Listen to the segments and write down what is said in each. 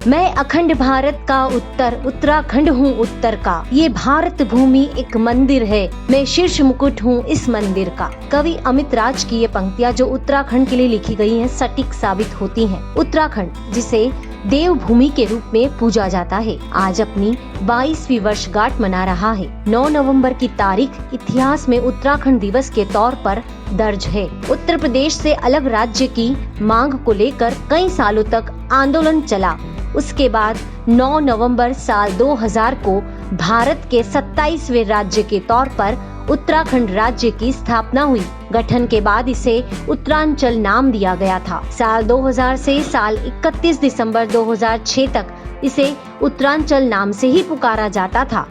मैं अखंड भारत का उत्तराखंड हूँ उत्तर का। ये भारत भूमि एक मंदिर है, मैं शीर्ष मुकुट हूँ इस मंदिर का। कवि अमित राज की ये पंक्तियाँ जो उत्तराखंड के लिए लिखी गई हैं, सटीक साबित होती हैं। उत्तराखंड जिसे देवभूमि के रूप में पूजा जाता है, आज अपनी 22वीं वर्षगांठ मना रहा है। 9 नवंबर की तारीख इतिहास में उत्तराखंड दिवस के तौर पर दर्ज है। उत्तर प्रदेश से अलग राज्य की मांग को लेकर कई सालों तक आंदोलन चला। उसके बाद 9 नवंबर साल 2000 को भारत के 27वें राज्य के तौर पर उत्तराखंड राज्य की स्थापना हुई। गठन के बाद इसे उत्तरांचल नाम दिया गया था। साल 2000 से साल 31 दिसंबर 2006 तक इसे उत्तरांचल नाम से ही पुकारा जाता था,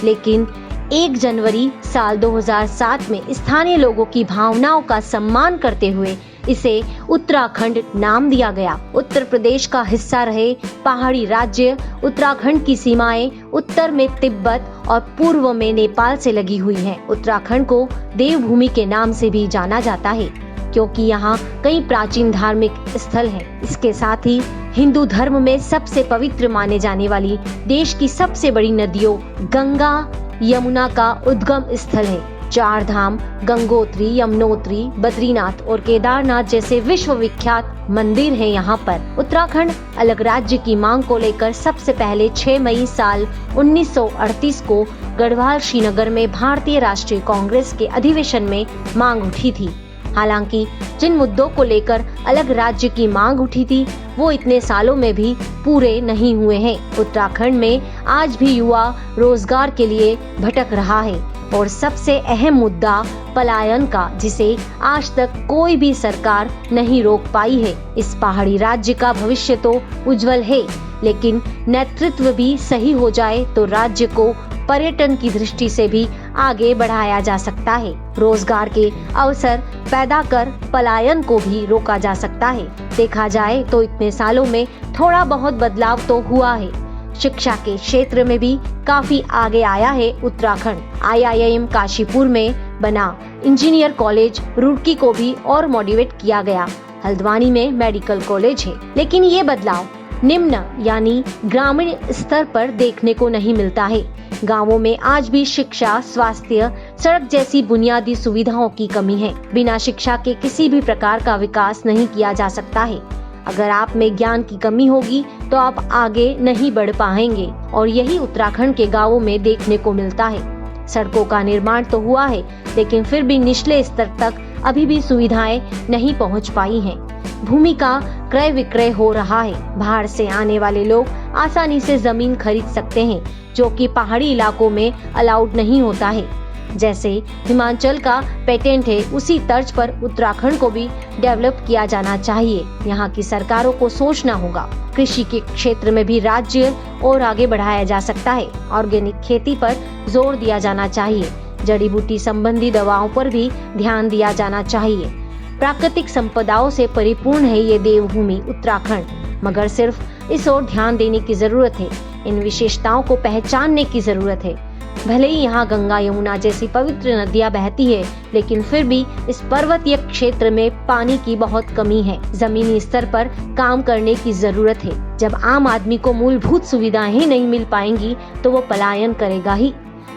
लेकिन 1 जनवरी साल 2007 में स्थानीय लोगों की भावनाओं का सम्मान करते हुए इसे उत्तराखंड नाम दिया गया। उत्तर प्रदेश का हिस्सा रहे पहाड़ी राज्य उत्तराखंड की सीमाएं उत्तर में तिब्बत और पूर्व में नेपाल से लगी हुई हैं। उत्तराखंड को देवभूमि के नाम से भी जाना जाता है, क्योंकि यहाँ कई प्राचीन धार्मिक स्थल हैं। इसके साथ ही हिंदू धर्म में सबसे पवित्र माने जाने वाली देश की सबसे बड़ी नदियों गंगा यमुना का उद्गम स्थल है। 4 धाम गंगोत्री, यमुनोत्री, बद्रीनाथ और केदारनाथ जैसे विश्व विख्यात मंदिर हैं यहाँ पर। उत्तराखंड अलग राज्य की मांग को लेकर सबसे पहले 6 मई साल 1938 को गढ़वाल श्रीनगर में भारतीय राष्ट्रीय कांग्रेस के अधिवेशन में मांग उठी थी। हालांकि जिन मुद्दों को लेकर अलग राज्य की मांग उठी थी वो इतने सालों में भी पूरे नहीं हुए हैं। उत्तराखंड में आज भी युवा रोजगार के लिए भटक रहा है और सबसे अहम मुद्दा पलायन का, जिसे आज तक कोई भी सरकार नहीं रोक पाई है। इस पहाड़ी राज्य का भविष्य तो उज्जवल है, लेकिन नेतृत्व भी सही हो जाए तो राज्य को पर्यटन की दृष्टि से भी आगे बढ़ाया जा सकता है। रोजगार के अवसर पैदा कर पलायन को भी रोका जा सकता है। देखा जाए तो इतने सालों में थोड़ा बहुत बदलाव तो हुआ है। शिक्षा के क्षेत्र में भी काफी आगे आया है उत्तराखंड। IIM काशीपुर में बना, इंजीनियर कॉलेज रुड़की को भी और मॉडिवेट किया गया। हल्द्वानी में मेडिकल कॉलेज है, लेकिन ये बदलाव निम्न यानी ग्रामीण स्तर पर देखने को नहीं मिलता है। गांवों में आज भी शिक्षा, स्वास्थ्य, सड़क जैसी बुनियादी सुविधाओं की कमी है। बिना शिक्षा के किसी भी प्रकार का विकास नहीं किया जा सकता है। अगर आप में ज्ञान की कमी होगी तो आप आगे नहीं बढ़ पाएंगे, और यही उत्तराखंड के गांवों में देखने को मिलता है। सड़कों का निर्माण तो हुआ है, लेकिन फिर भी निचले स्तर तक अभी भी सुविधाएं नहीं पहुंच पाई हैं। भूमि का क्रय विक्रय हो रहा है। बाहर से आने वाले लोग आसानी से जमीन खरीद सकते हैं, जो कि पहाड़ी इलाकों में अलाउड नहीं होता है। जैसे हिमाचल का पेटेंट है, उसी तर्ज पर उत्तराखंड को भी डेवलप किया जाना चाहिए। यहाँ की सरकारों को सोचना होगा। कृषि के क्षेत्र में भी राज्य और आगे बढ़ाया जा सकता है। ऑर्गेनिक खेती पर जोर दिया जाना चाहिए। जड़ी बूटी संबंधी दवाओं पर भी ध्यान दिया जाना चाहिए। प्राकृतिक संपदाओं से परिपूर्ण है ये देवभूमि उत्तराखंड, मगर सिर्फ इस ओर ध्यान देने की जरूरत है। इन विशेषताओं को पहचानने की जरूरत है। भले ही यहाँ गंगा यमुना जैसी पवित्र नदियाँ बहती है, लेकिन फिर भी इस पर्वतीय क्षेत्र में पानी की बहुत कमी है। जमीनी स्तर पर काम करने की जरूरत है। जब आम आदमी को मूलभूत सुविधाएं ही नहीं मिल पाएंगी तो वो पलायन करेगा ही।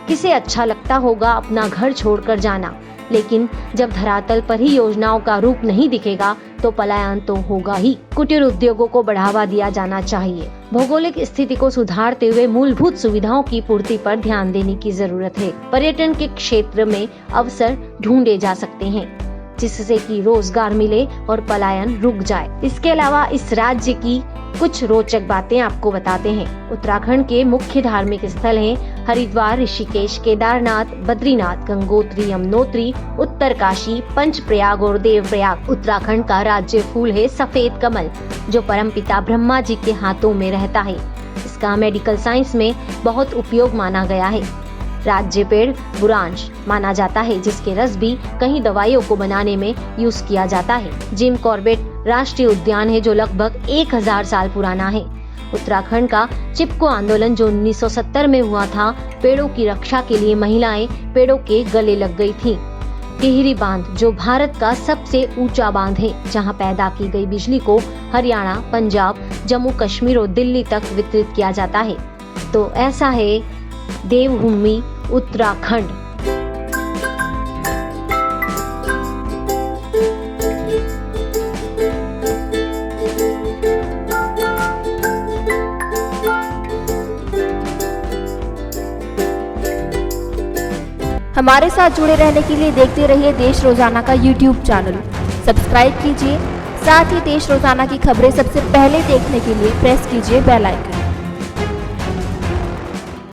किसे अच्छा लगता होगा अपना घर छोड़कर जाना, लेकिन जब धरातल पर ही योजनाओं का रूप नहीं दिखेगा तो पलायन तो होगा ही। कुटीर उद्योगों को बढ़ावा दिया जाना चाहिए। भौगोलिक स्थिति को सुधारते हुए मूलभूत सुविधाओं की पूर्ति पर ध्यान देने की जरूरत है। पर्यटन के क्षेत्र में अवसर ढूंढे जा सकते हैं, जिससे कि रोजगार मिले और पलायन रुक जाए। इसके अलावा इस राज्य की कुछ रोचक बातें आपको बताते हैं। उत्तराखंड के मुख्य धार्मिक स्थल हैं हरिद्वार, ऋषिकेश, केदारनाथ, बद्रीनाथ, गंगोत्री, यमुनोत्री, उत्तरकाशी, पंचप्रयाग और देवप्रयाग। उत्तराखंड का राज्य फूल है सफेद कमल, जो परमपिता ब्रह्मा जी के हाथों में रहता है। इसका मेडिकल साइंस में बहुत उपयोग माना गया है। राज्य पेड़ बुरांश माना जाता है, जिसके रस भी कई दवाइयों को बनाने में यूज किया जाता है। जिम कॉर्बेट राष्ट्रीय उद्यान है, जो लगभग 1000 साल पुराना है। उत्तराखंड का चिपको आंदोलन जो 1970 में हुआ था, पेड़ों की रक्षा के लिए महिलाएं पेड़ों के गले लग गई थीं। टिहरी बांध जो भारत का सबसे ऊंचा बांध है, जहां पैदा की गई बिजली को हरियाणा, पंजाब, जम्मू कश्मीर और दिल्ली तक वितरित किया जाता है। तो ऐसा है देवभूमि उत्तराखंड। हमारे साथ जुड़े रहने के लिए देखते रहिए देश रोजाना का YouTube चैनल। सब्सक्राइब कीजिए, साथ ही देश रोजाना की खबरें सबसे पहले देखने के लिए प्रेस कीजिए बेल आइकन।